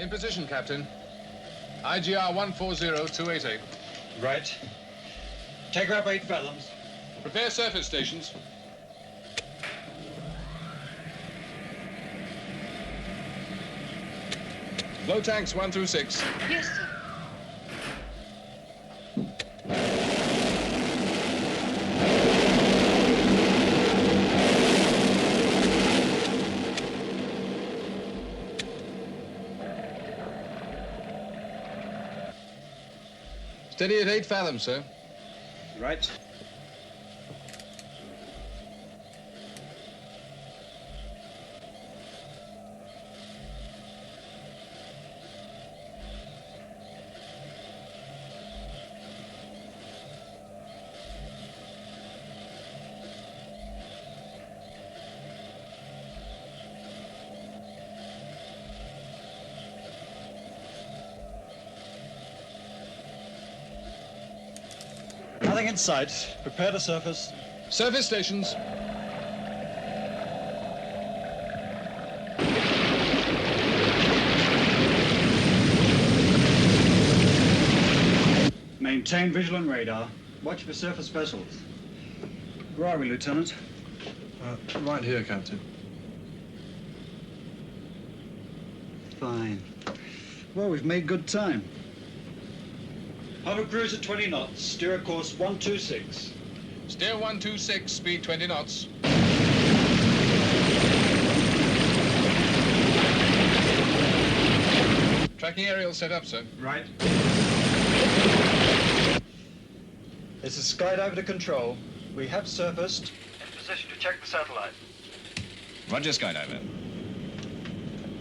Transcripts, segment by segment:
In position, Captain. IGR 140288. Right. Take her up 8 fathoms. Prepare surface stations. Blow tanks 1 through 6. Yes, sir. Steady at 8 fathoms, sir. Right. Nothing in sight. Prepare the surface. Surface stations. Maintain visual and radar. Watch for surface vessels. Where are we, Lieutenant? Right here, Captain. Fine. Well, we've made good time. Hover cruise at 20 knots. Steer a course 126. Steer 126, speed 20 knots. Tracking aerial set up, sir. Right. This is skydiver to control. We have surfaced. In position to check the satellite. Roger, skydiver.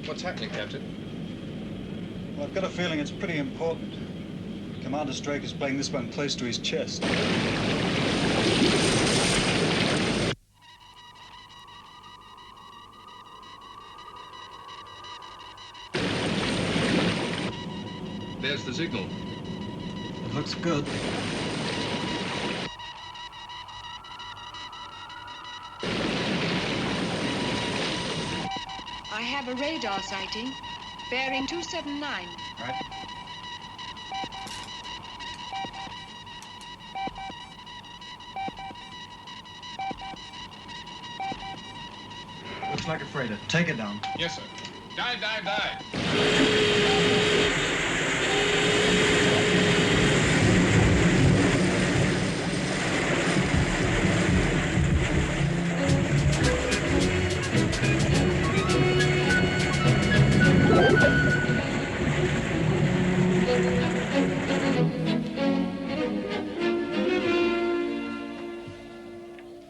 What's happening, Captain? Well, I've got a feeling it's pretty important. Commander Straker's playing this one close to his chest. There's the signal. It looks good. I have a radar sighting. Bearing 279. Right. Looks like a freighter. Take it down. Yes, sir. Dive, dive, dive.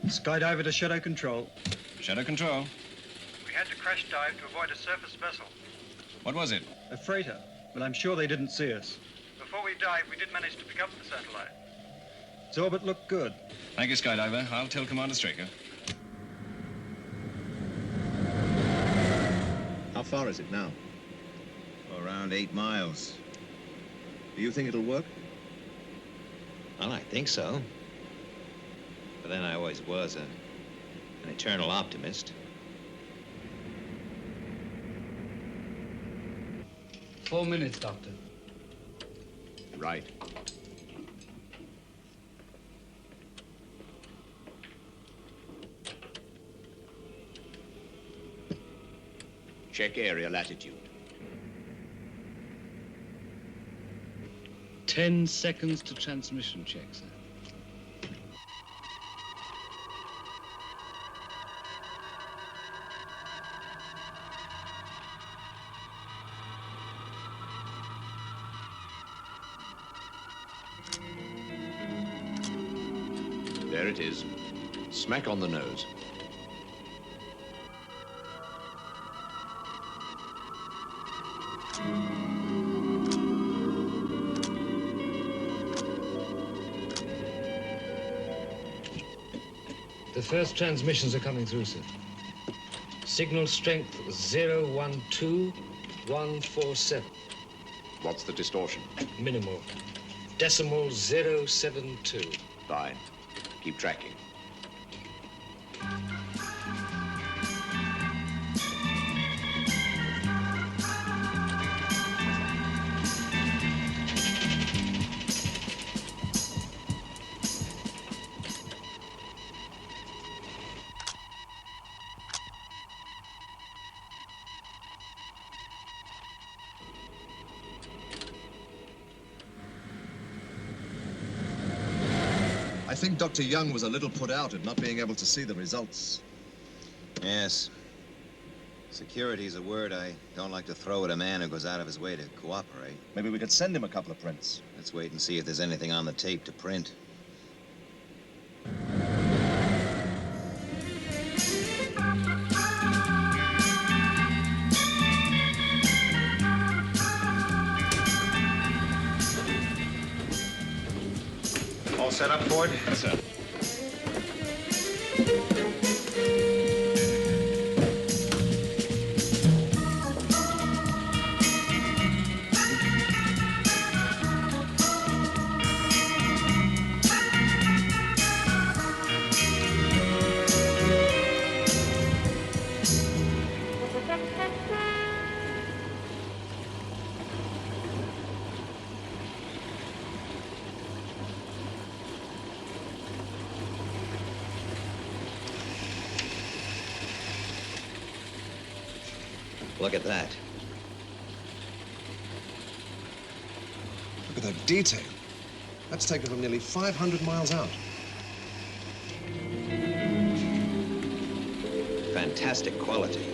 Skydiver to SHADO control. SHADO control. We had to crash dive to avoid a surface vessel. What was it? A freighter, but I'm sure they didn't see us. Before we dived, we did manage to pick up the satellite. Its orbit looked good. Thank you, skydiver. I'll tell Commander Straker. How far is it now? Around 8 miles. Do you think it'll work? Well, I think so. But then I always was an eternal optimist. 4 minutes, Doctor. Right. Check area latitude. 10 seconds to transmission check, sir. There it is. Smack on the nose. The first transmissions are coming through, sir. Signal strength 012147. What's the distortion? Minimal. Decimal 072. Fine. Keep tracking. think Dr. Young was a little put out at not being able to see the results. Yes. Security's a word I don't like to throw at a man who goes out of his way to cooperate. Maybe we could send him a couple of prints. Let's wait and see if there's anything on the tape to print. All set up, Ford? Yes, sir. Look at that. Look at that detail. That's taken from nearly 500 miles out. Fantastic quality.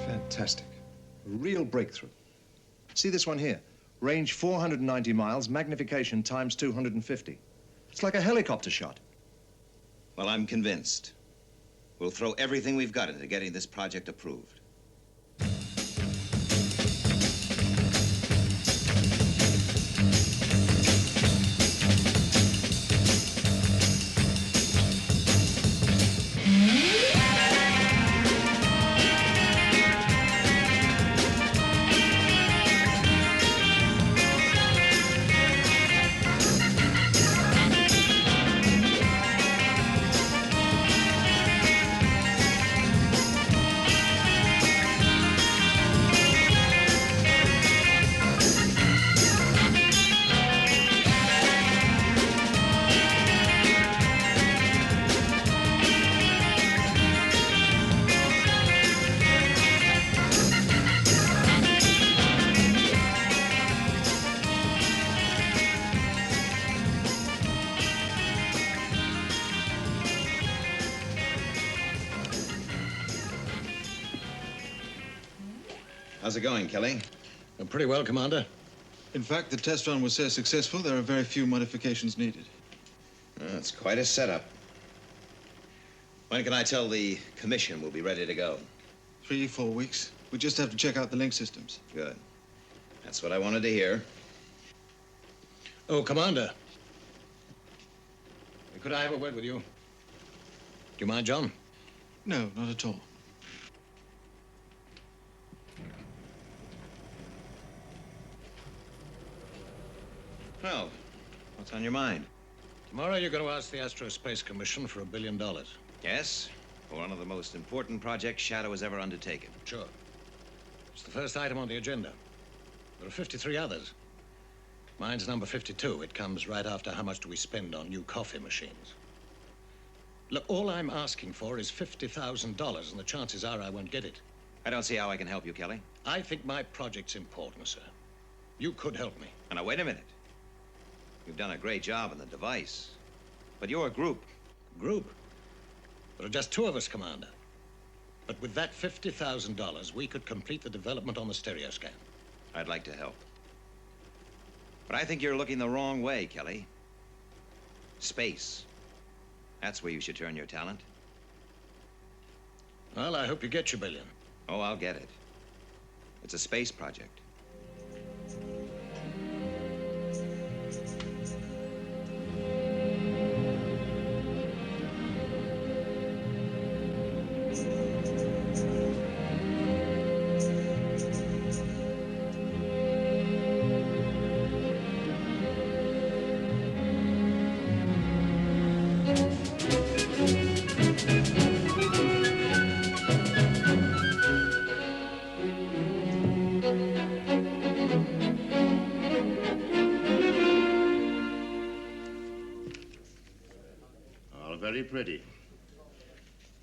Fantastic. A real breakthrough. See this one here? Range 490 miles, magnification times 250. It's like a helicopter shot. Well, I'm convinced. We'll throw everything we've got into getting this project approved. How's it going, Kelly? Pretty well, Commander. In fact, the test run was so successful, there are very few modifications needed. It's quite a setup. When can I tell the commission we'll be ready to go? 3-4 weeks. We just have to check out the link systems. Good. That's what I wanted to hear. Oh, Commander. Could I have a word with you? Do you mind, John? No, not at all. Well, what's on your mind? Tomorrow you're going to ask the Aerospace Commission for $1 billion. Yes? For one of the most important projects SHADO has ever undertaken. Sure. It's the first item on the agenda. There are 53 others. Mine's number 52. It comes right after how much do we spend on new coffee machines. Look, all I'm asking for is $50,000, and the chances are I won't get it. I don't see how I can help you, Kelly. I think my project's important, sir. You could help me. Now, wait a minute. You've done a great job on the device. But you're a group. Group? There are just 2 of us, Commander. But with that $50,000, we could complete the development on the stereo scan. I'd like to help. But I think you're looking the wrong way, Kelly. Space. That's where you should turn your talent. Well, I hope you get your $1 billion. Oh, I'll get it. It's a space project.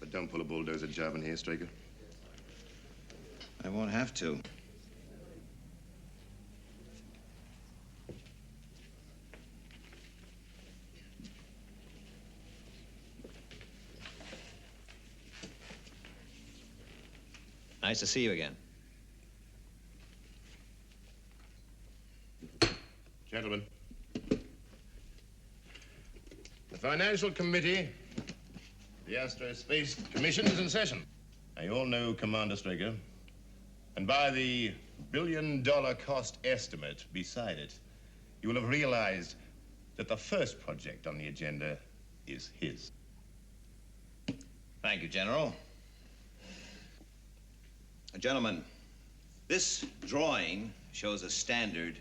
But don't pull a bulldozer job in here, Straker. I won't have to. Nice to see you again. Gentlemen, the Financial Committee, the Aerospace Commission is in session. Now, you all know Commander Straker, and by the billion-dollar cost estimate beside it, you will have realized that the first project on the agenda is his. Thank you, General. Gentlemen, this drawing shows a standard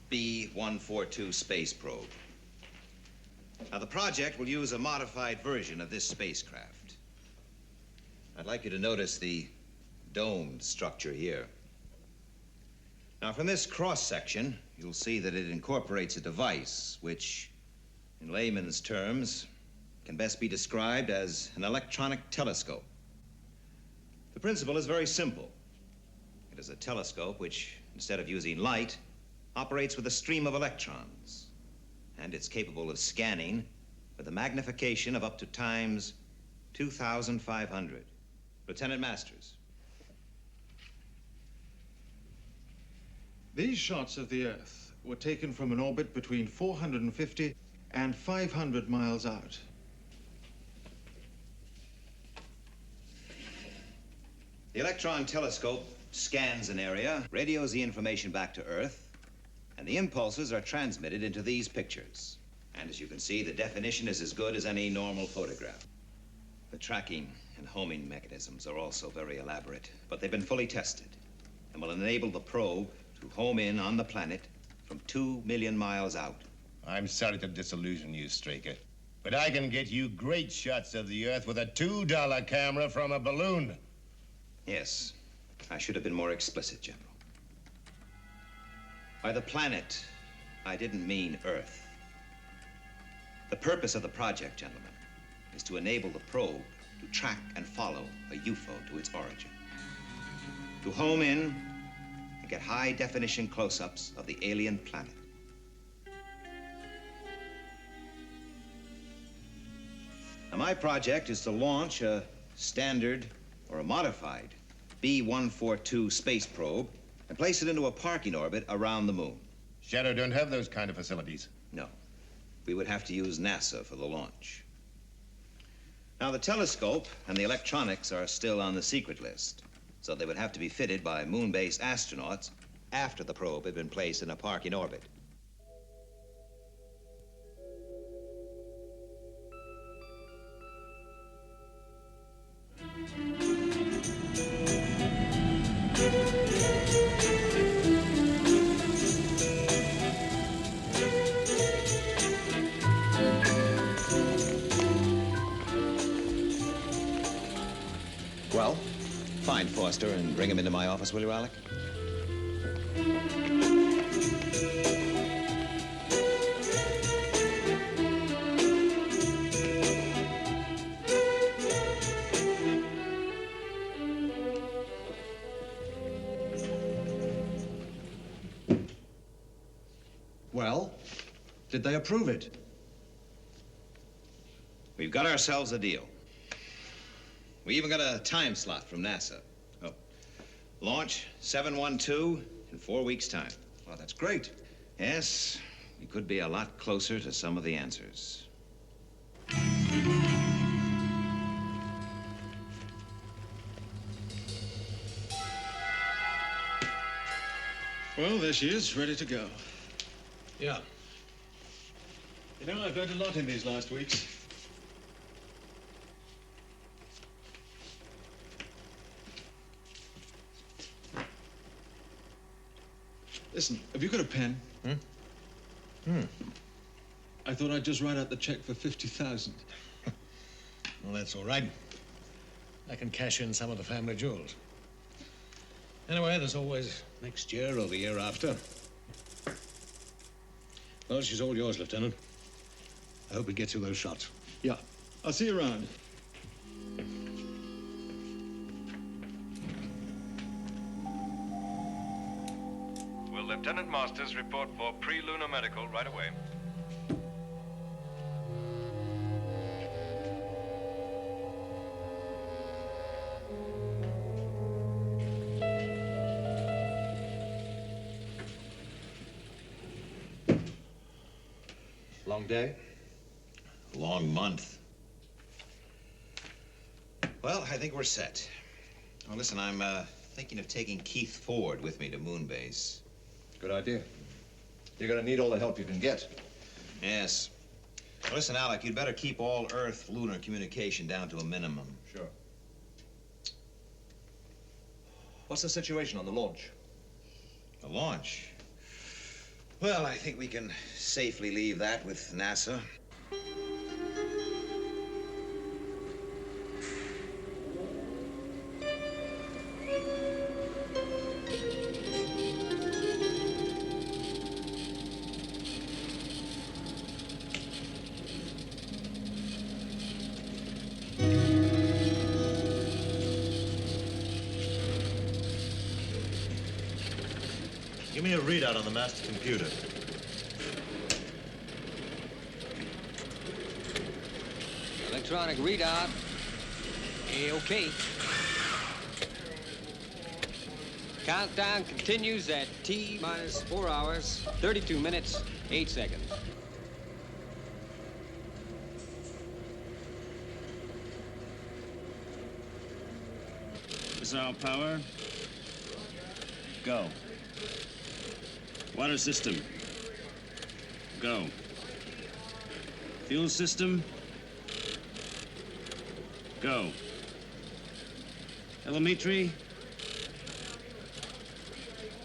B-142 space probe. Now, the project will use a modified version of this spacecraft. I'd like you to notice the domed structure here. Now, from this cross-section, you'll see that it incorporates a device which, in layman's terms, can best be described as an electronic telescope. The principle is very simple. It is a telescope which, instead of using light, operates with a stream of electrons. And it's capable of scanning with a magnification of up to times 2,500. Lieutenant Masters. These shots of the Earth were taken from an orbit between 450 and 500 miles out. The electron telescope scans an area, radios the information back to Earth, and the impulses are transmitted into these pictures. And as you can see, the definition is as good as any normal photograph. The tracking and homing mechanisms are also very elaborate, but they've been fully tested and will enable the probe to home in on the planet from 2 million miles out. I'm sorry to disillusion you, Straker, but I can get you great shots of the Earth with a $2 camera from a balloon. Yes, I should have been more explicit, General. By the planet, I didn't mean Earth. The purpose of the project, gentlemen, is to enable the probe to track and follow a UFO to its origin. To home in and get high-definition close-ups of the alien planet. Now, my project is to launch a standard or a modified B-142 space probe and place it into a parking orbit around the moon. SHADO don't have those kind of facilities. No. We would have to use NASA for the launch. Now, the telescope and the electronics are still on the secret list, so they would have to be fitted by moon-based astronauts after the probe had been placed in a parking orbit. Well, find Foster and bring him into my office, will you, Alec? Well, did they approve it? We've got ourselves a deal. We even got a time slot from NASA. Oh, launch 712 in 4 weeks' time. Well, that's great. Yes, we could be a lot closer to some of the answers. Well, there she is, ready to go. Yeah. You know, I've learned a lot in these last weeks. Listen, have you got a pen? I thought I'd just write out the check for 50,000. Well, that's all right. I can cash in some of the family jewels. Anyway, there's always next year or the year after. Well, she's all yours, Lieutenant. I hope we get you those shots. Yeah, I'll see you around. Lieutenant Masters report for pre-lunar medical right away. Long day? Long month. Well, I think we're set. Well, listen, I'm thinking of taking Keith Ford with me to Moonbase. Good idea. You're gonna need all the help you can get. Yes. Well, listen, Alec, you'd better keep all Earth-lunar communication down to a minimum. Sure. What's the situation on the launch? The launch? Well, I think we can safely leave that with NASA. Give me a readout on the master computer. Electronic readout. A-OK. Countdown continues at T minus 4 hours, 32 minutes, 8 seconds. Missile power. Go. Water system. Go. Fuel system. Go. Telemetry.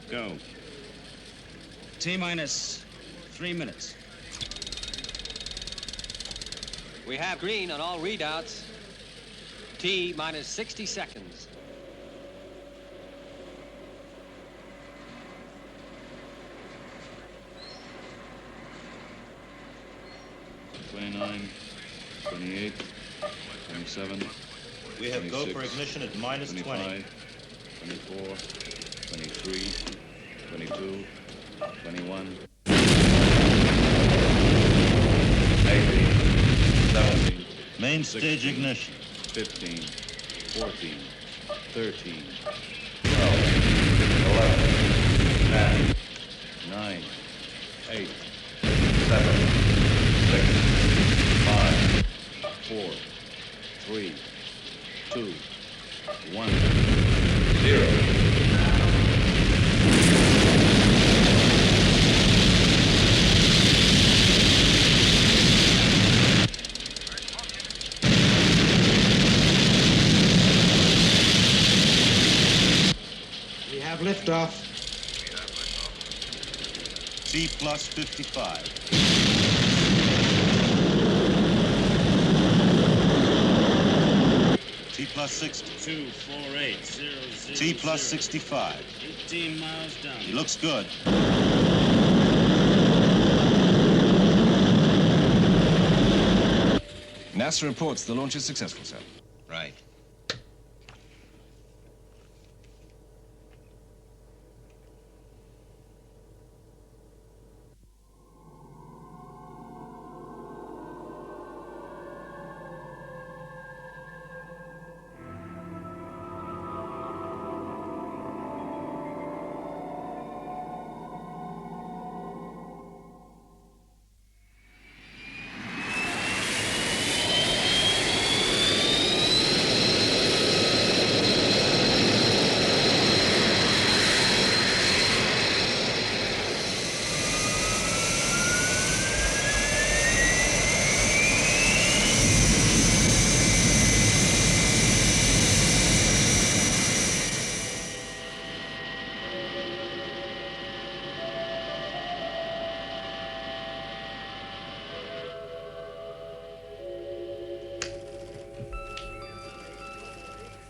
Go. T minus 3 minutes. We have green on all readouts. T minus 60 seconds. 29, 28, 27. We have go for ignition at minus 20. 25, 24, 23, 22, 21. 18, 17. Main 16, stage ignition. 15, 14, 13, 12, 11, 10, 9, 8, 7, 6, 5, 4, 3, 2, 1, 0. We have liftoff. T plus 55. T plus 60. 248 T plus 65. 18 miles down. He looks good. NASA reports the launch is successful, sir. Right.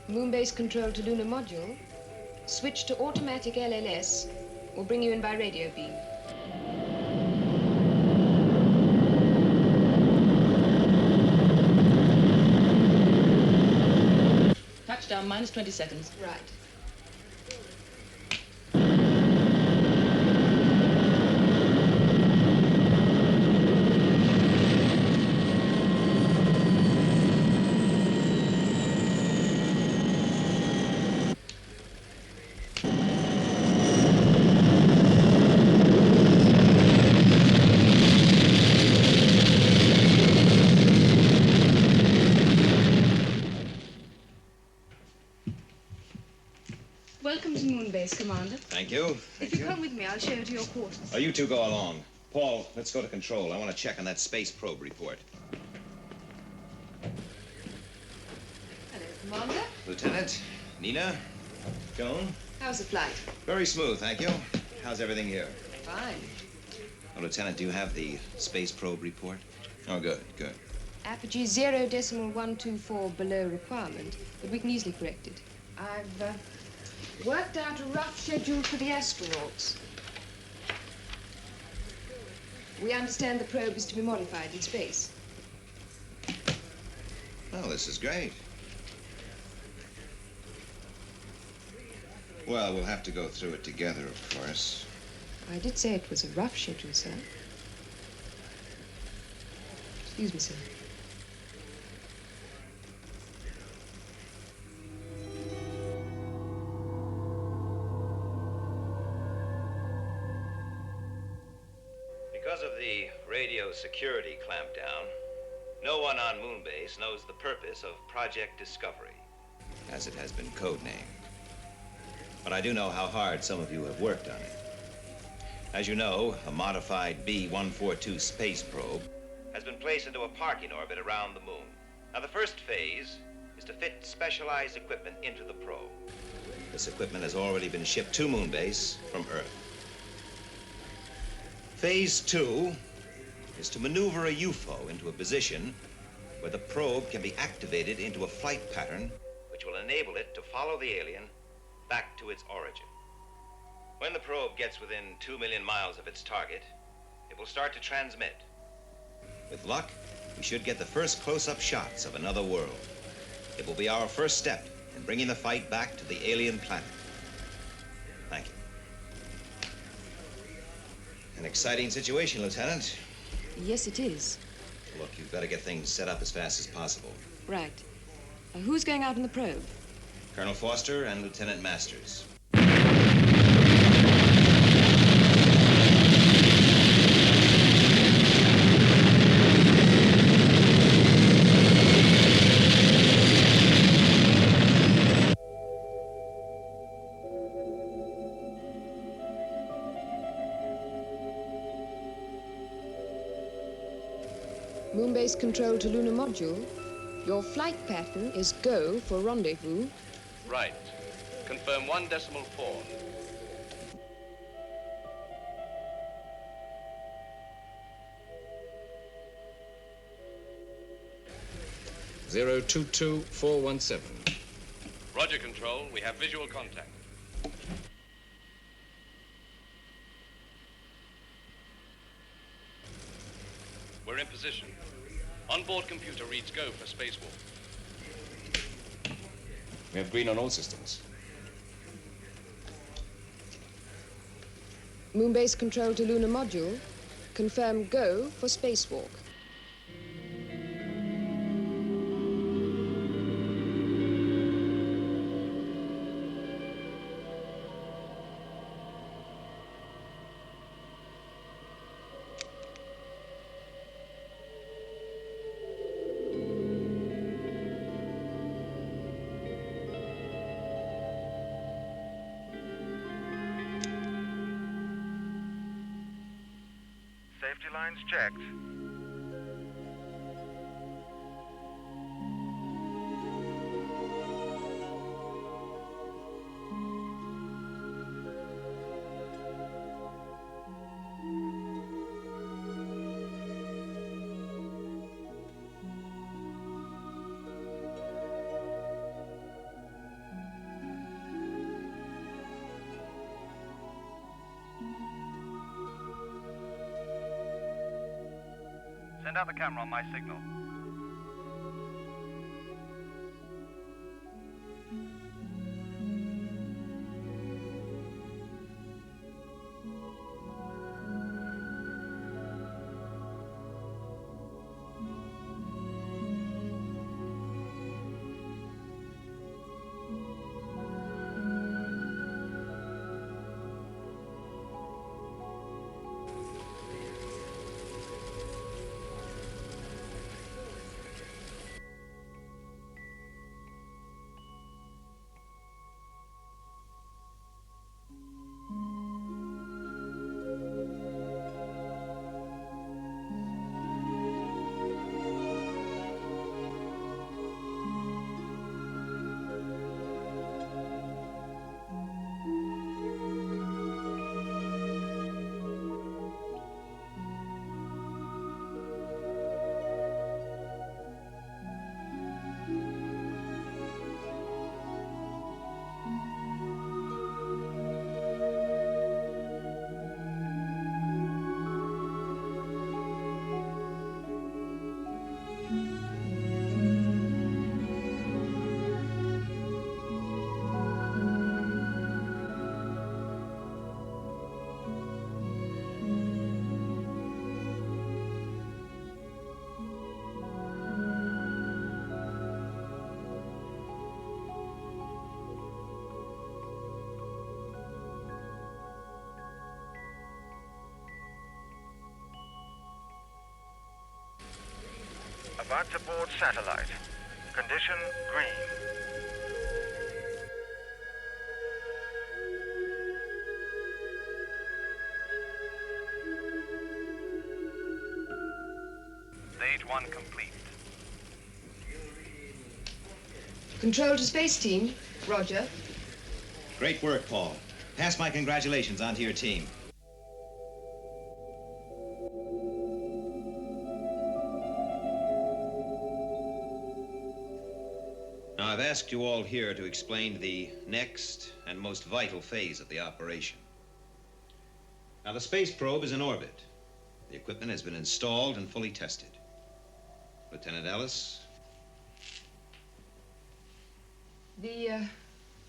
Moonbase control to lunar module. Switch to automatic LLS or bring you in by radio beam. Touchdown, minus 20 seconds. Right. Welcome to Moonbase, Commander. Thank you. If you come with me, I'll show you to your quarters. Oh, you two go along. Paul, let's go to control. I want to check on that space probe report. Hello, Commander. Lieutenant, Nina, Joan. How's the flight? Very smooth, thank you. How's everything here? Fine. Oh, Lieutenant, do you have the space probe report? Oh, good, good. Apogee 0.124 below requirement, but we can easily correct it. I've worked out a rough schedule for the astronauts. We understand the probe is to be modified in space. Well, this is great. Well, we'll have to go through it together, of course. I did say it was a rough schedule, sir. Excuse me, sir. Because of the radio security clampdown, no one on Moonbase knows the purpose of Project Discovery, as it has been codenamed. But I do know how hard some of you have worked on it. As you know, a modified B-142 space probe has been placed into a parking orbit around the moon. Now, the first phase is to fit specialized equipment into the probe. This equipment has already been shipped to Moonbase from Earth. Phase 2 is to maneuver a UFO into a position where the probe can be activated into a flight pattern which will enable it to follow the alien back to its origin. When the probe gets within 2 million miles of its target, it will start to transmit. With luck, we should get the first close-up shots of another world. It will be our first step in bringing the fight back to the alien planet. Thank you. An exciting situation, Lieutenant. Yes, it is. Look, you've got to get things set up as fast as possible. Right. Who's going out on the probe? Colonel Foster and Lieutenant Masters. Moonbase control to lunar module. Your flight pattern is go for rendezvous. Right. Confirm 1.4. Zero 22417. Roger, Control. We have visual contact. We're in position. Onboard computer reads go for spacewalk. We have green on all systems. Moonbase control to lunar module. Confirm go for spacewalk. Safety lines checked. Send out the camera on my signal. Robots aboard satellite. Condition green. Stage 1 complete. Control to space team. Roger. Great work, Paul. Pass my congratulations on to your team. Now, I've asked you all here to explain the next and most vital phase of the operation. Now, the space probe is in orbit. The equipment has been installed and fully tested. Lieutenant Ellis? The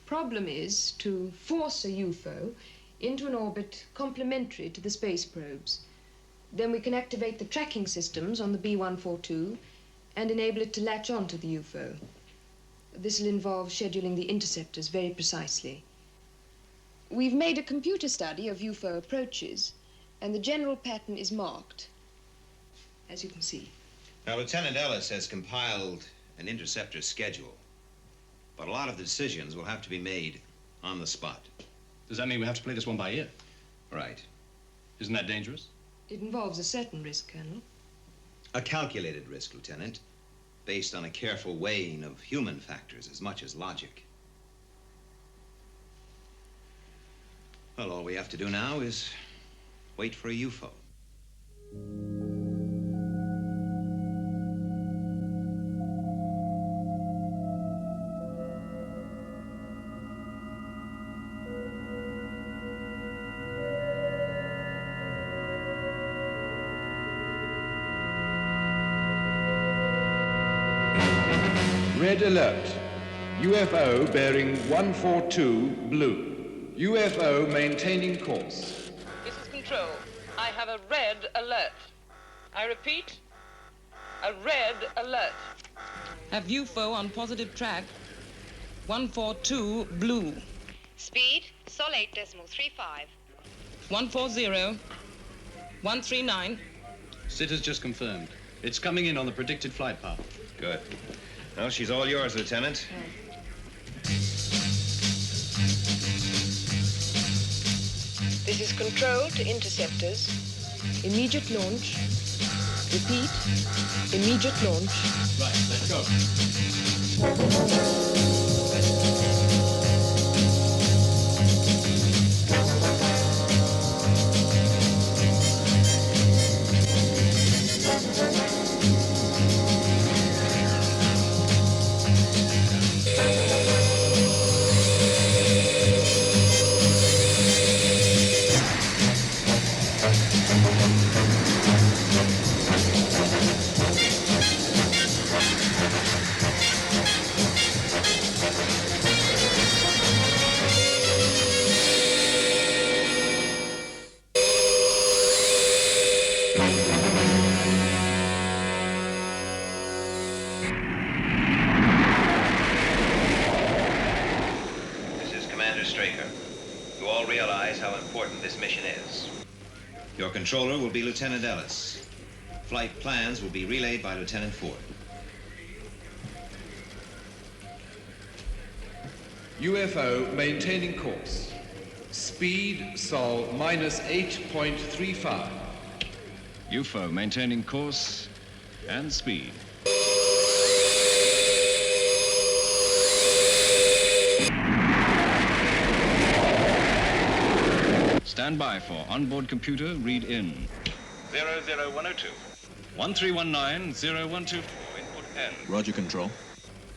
problem is to force a UFO into an orbit complementary to the space probes. Then we can activate the tracking systems on the B-142 and enable it to latch onto the UFO. This will involve scheduling the interceptors very precisely. We've made a computer study of UFO approaches, and the general pattern is marked, as you can see. Now, Lieutenant Ellis has compiled an interceptor schedule, but a lot of the decisions will have to be made on the spot. Does that mean we have to play this one by ear? Right. Isn't that dangerous? It involves a certain risk, Colonel. A calculated risk, Lieutenant, based on a careful weighing of human factors as much as logic. Well, all we have to do now is wait for a UFO. Red alert. UFO bearing 142 blue. UFO maintaining course. This is Control. I have a red alert. I repeat, a red alert. Have UFO on positive track. 142 blue. Speed, sol 8.35. 140. 139. Sitter's just confirmed. It's coming in on the predicted flight path. Good. Well, she's all yours, Lieutenant. This is Control to interceptors. Immediate launch. Repeat. Immediate launch. Right, let's go. Straker, you all realize how important this mission is. Your controller will be Lieutenant Ellis. Flight plans will be relayed by Lieutenant Ford. UFO maintaining course. Speed sol minus 8.35. UFO maintaining course and speed. Stand by for onboard computer read in. 00102. 1319-0124, input N. Roger, Control.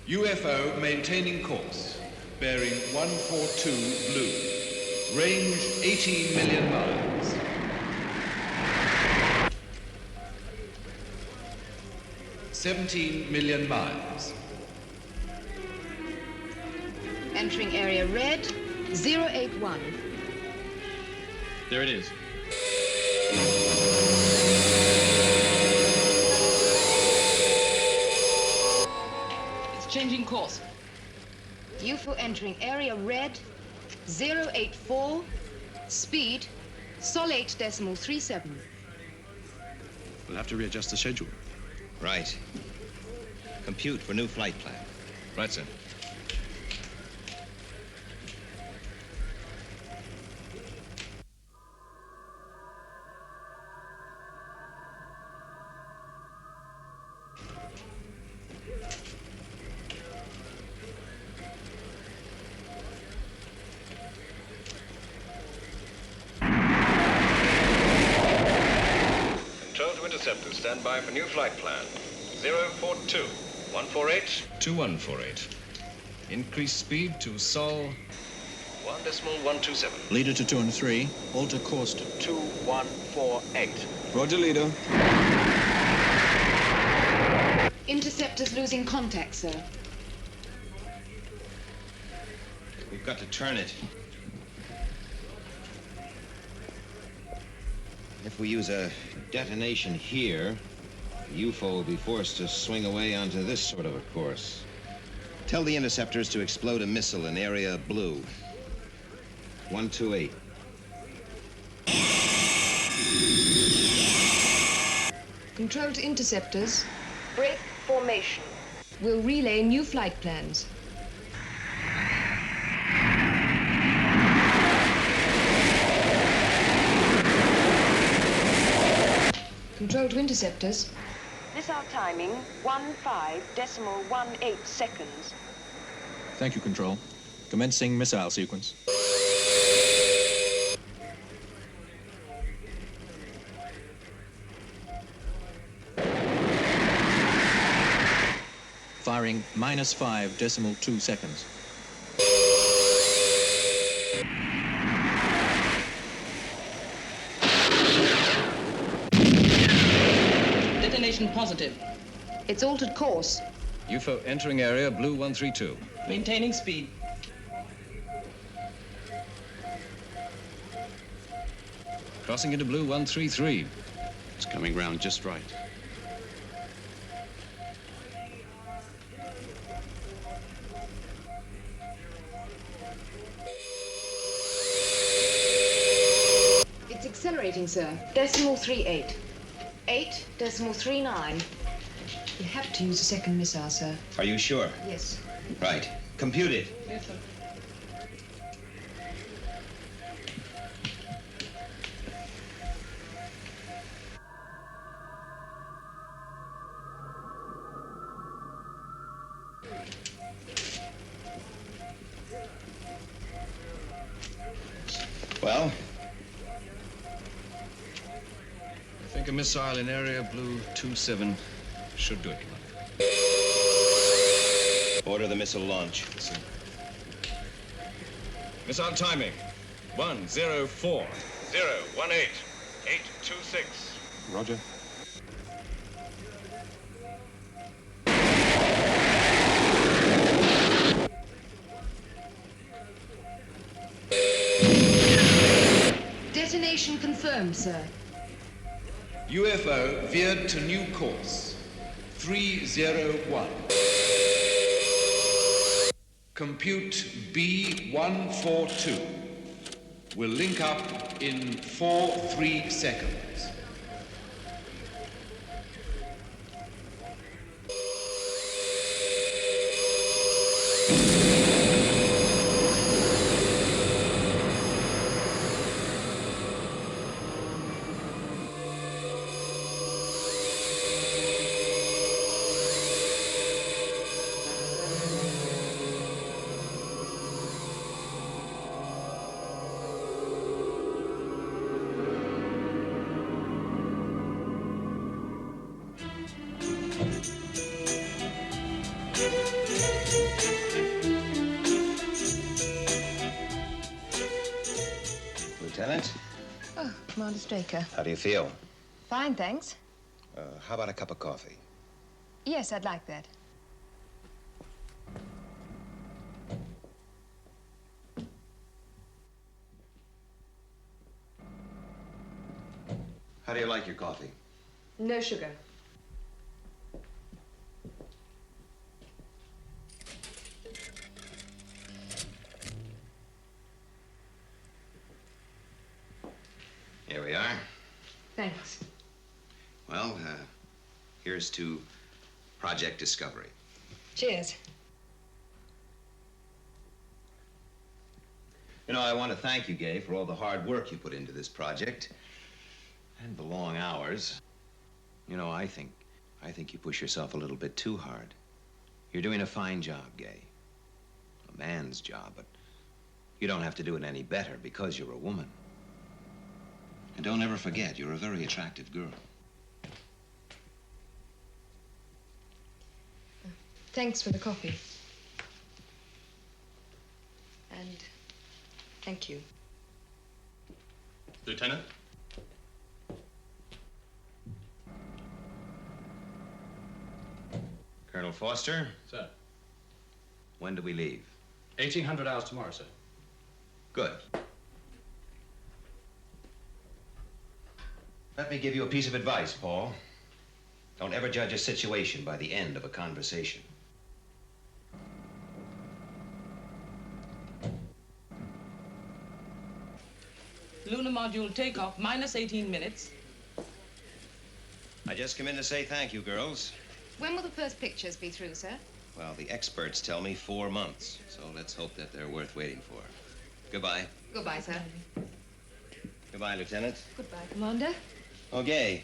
UFO maintaining course. Bearing 142 blue. Range 18 million miles. $17 million miles. Entering area red, 081. There it is. It's changing course. UFO entering area red, 084. Speed, sol 8.37. We'll have to readjust the schedule. Right. Compute for new flight plan. Right, sir. Control to interceptors. Stand by for new flight plan. 042. 148. 2148. Increase speed to Sol. 1.127. Leader to 2 and 3. Alter course to 2148. Roger, leader. Interceptors losing contact, sir. We've got to turn it. If we use a detonation here, the UFO will be forced to swing away onto this sort of a course. Tell the interceptors to explode a missile in area blue. 128. Control to interceptors. Break formation. We'll relay new flight plans. Control to interceptors. Missile timing 15.18 seconds. Thank you, Control. Commencing missile sequence. Firing -5.2 seconds. Detonation positive. It's altered course. UFO entering area blue 132. Maintaining speed. Crossing into blue 133. It's coming round just right. It's accelerating, sir. 0.38. 8.39. You have to use a second missile, sir. Are you sure? Yes. Right. Compute it. Yes, sir. Well? I think a missile in area blue 27 should do it, Commander. Order the missile launch. Yes, sir. Missile timing. 104. 018. 826. Roger. Detonation confirmed, sir. UFO veered to new course. 301. Compute B142. Will link up in 4-3 seconds. Lieutenant, Oh, Commander Straker. how do you feel? Fine, thanks. How about a cup of coffee? Yes, I'd like that. How do you like your coffee? No sugar. Here we are. Thanks. Well, here's to Project Discovery. Cheers. You know, I want to thank you, Gay, for all the hard work you put into this project. And the long hours. You know, I think you push yourself a little bit too hard. You're doing a fine job, Gay. A man's job, but you don't have to do it any better because you're a woman. And don't ever forget, you're a very attractive girl. Thanks for the coffee. And thank you. Lieutenant? Colonel Foster, Sir. when do we leave? 1800 hours tomorrow, sir. Good. Let me give you a piece of advice, Paul. Don't ever judge a situation by the end of a conversation. Lunar module takeoff, minus 18 minutes. I just come in to say thank you, girls. When will the first pictures be through, sir? Well, the experts tell me 4 months, so let's hope that they're worth waiting for. Goodbye. Goodbye, sir. Goodbye, Lieutenant. Goodbye, Commander. Okay.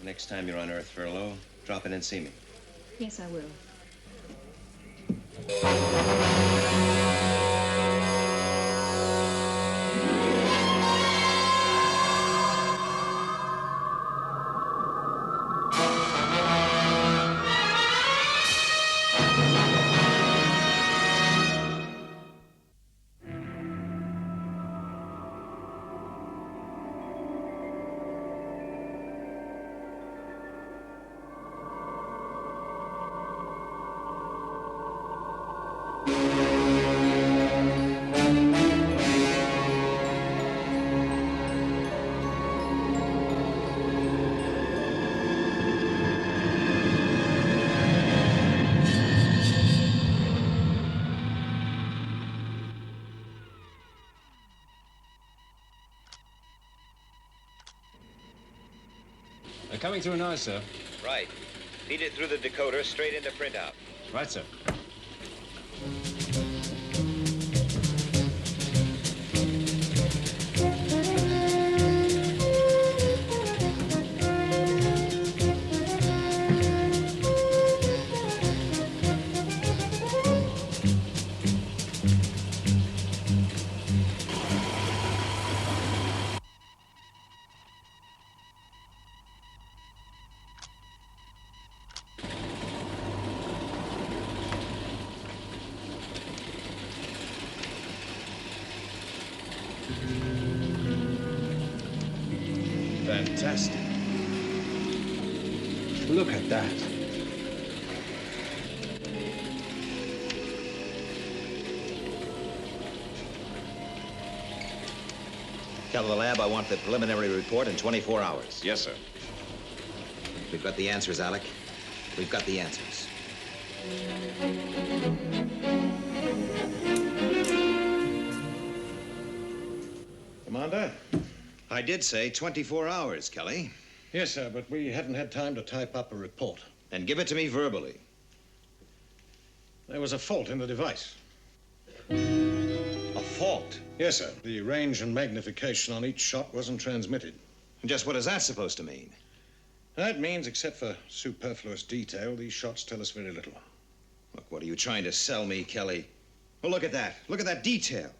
Next time you're on Earth furlough, drop in and see me. Yes, I will. They're coming through now, sir. Right. Feed it through the decoder straight into printout. Right, sir. Fantastic. Look at that. Tell the lab I want the preliminary report in 24 hours. Yes, sir. We've got the answers, Alec. We've got the answers. Commander? I did say 24 hours, Kelly. Yes, sir, but we haven't had time to type up a report. Then give it to me verbally. There was a fault in the device. A fault? Yes, sir. The range and magnification on each shot wasn't transmitted. Just what is that supposed to mean? That means, except for superfluous detail, these shots tell us very little. Look, what are you trying to sell me, Kelly? Well, look at that. Look at that detail.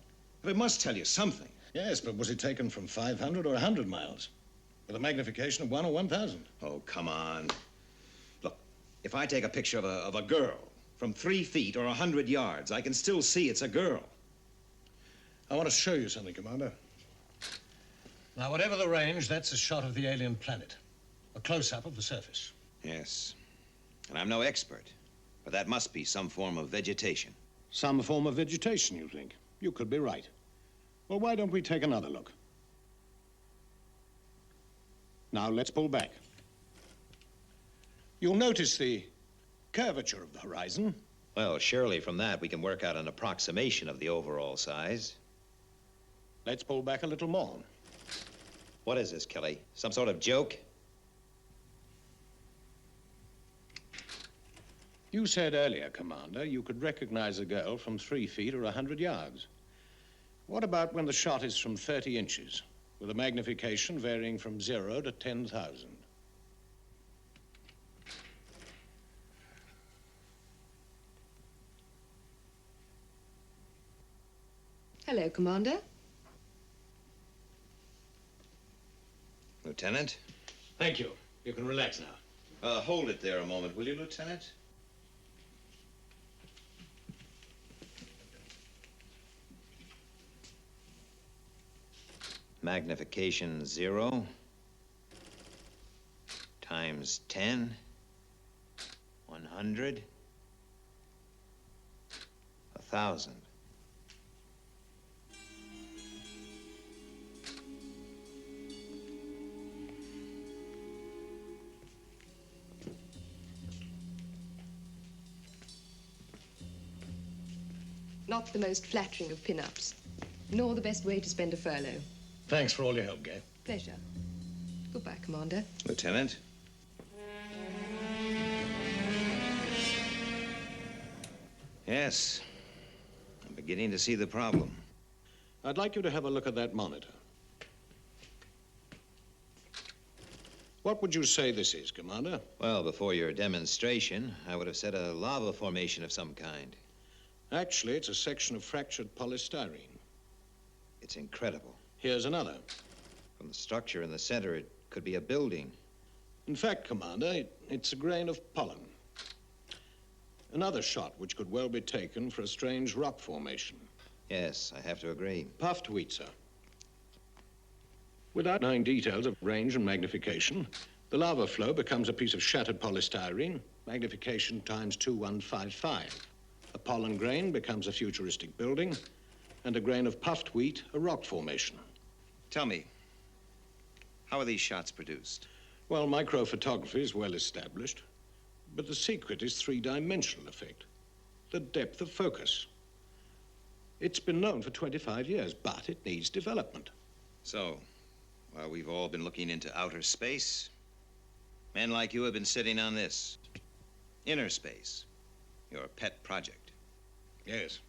But it must tell you something. Yes, but was it taken from 500 or 100 miles? With a magnification of 1 or 1,000? Oh, come on. Look, if I take a picture of a girl from 3 feet or 100 yards, I can still see it's a girl. I want to show you something, Commander. Now, whatever the range, that's a shot of the alien planet. A close-up of the surface. Yes. And I'm no expert, but that must be some form of vegetation. Some form of vegetation, you think? You could be right. Well, why don't we take another look? Now, let's pull back. You'll notice the curvature of the horizon. Well, surely from that we can work out an approximation of the overall size. Let's pull back a little more. What is this, Kelly? Some sort of joke? You said earlier, Commander, you could recognize a girl from 3 feet or 100 yards. What about when the shot is from 30 inches, with a magnification varying from 0 to 10,000? Hello, Commander. Lieutenant? Thank you. You can relax now. Hold it there a moment, will you, Lieutenant? Magnification 0 times 10, 100, 1,000. Not the most flattering of pin-ups, nor the best way to spend a furlough. Thanks for all your help, Gay. Pleasure. Goodbye, Commander. Lieutenant? Yes. I'm beginning to see the problem. I'd like you to have a look at that monitor. What would you say this is, Commander? Well, before your demonstration, I would have said a lava formation of some kind. Actually, it's a section of fractured polystyrene. It's incredible. Here's another. From the structure in the center, it could be a building. In fact, Commander, it's a grain of pollen. Another shot which could well be taken for a strange rock formation. Yes, I have to agree. Puffed wheat, sir. Without knowing details of range and magnification, the lava flow becomes a piece of shattered polystyrene, magnification times 2155. A pollen grain becomes a futuristic building, and a grain of puffed wheat, a rock formation. Tell me, how are these shots produced? Well, microphotography is well established, but the secret is three-dimensional effect, the depth of focus. It's been known for 25 years, but it needs development. So, while we've all been looking into outer space, men like you have been sitting on this. Inner space, your pet project. Yes.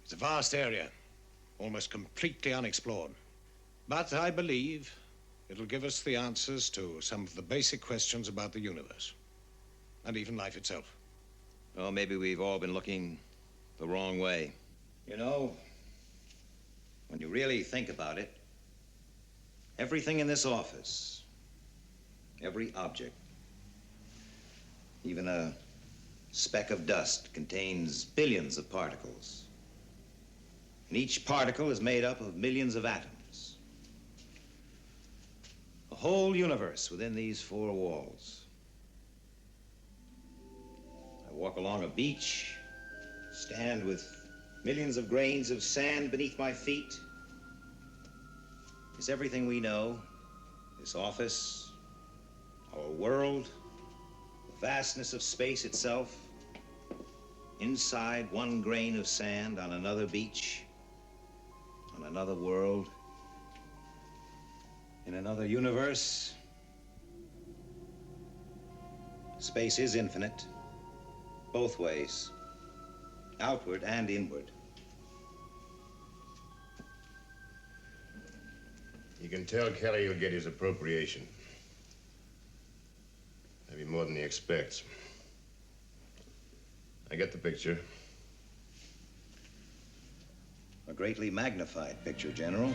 It's a vast area, almost completely unexplored. But I believe it'll give us the answers to some of the basic questions about the universe, and even life itself. Well, maybe we've all been looking the wrong way. You know, when you really think about it, everything in this office, every object, even a speck of dust contains billions of particles. And each particle is made up of millions of atoms. A whole universe within these four walls. I walk along a beach, stand with millions of grains of sand beneath my feet. Is everything we know, this office, our world, the vastness of space itself, inside one grain of sand on another beach, on another world, in another universe? Space is infinite, both ways, outward and inward. You can tell Kelly he'll get his appropriation. Maybe more than he expects. I get the picture. A greatly magnified picture, General.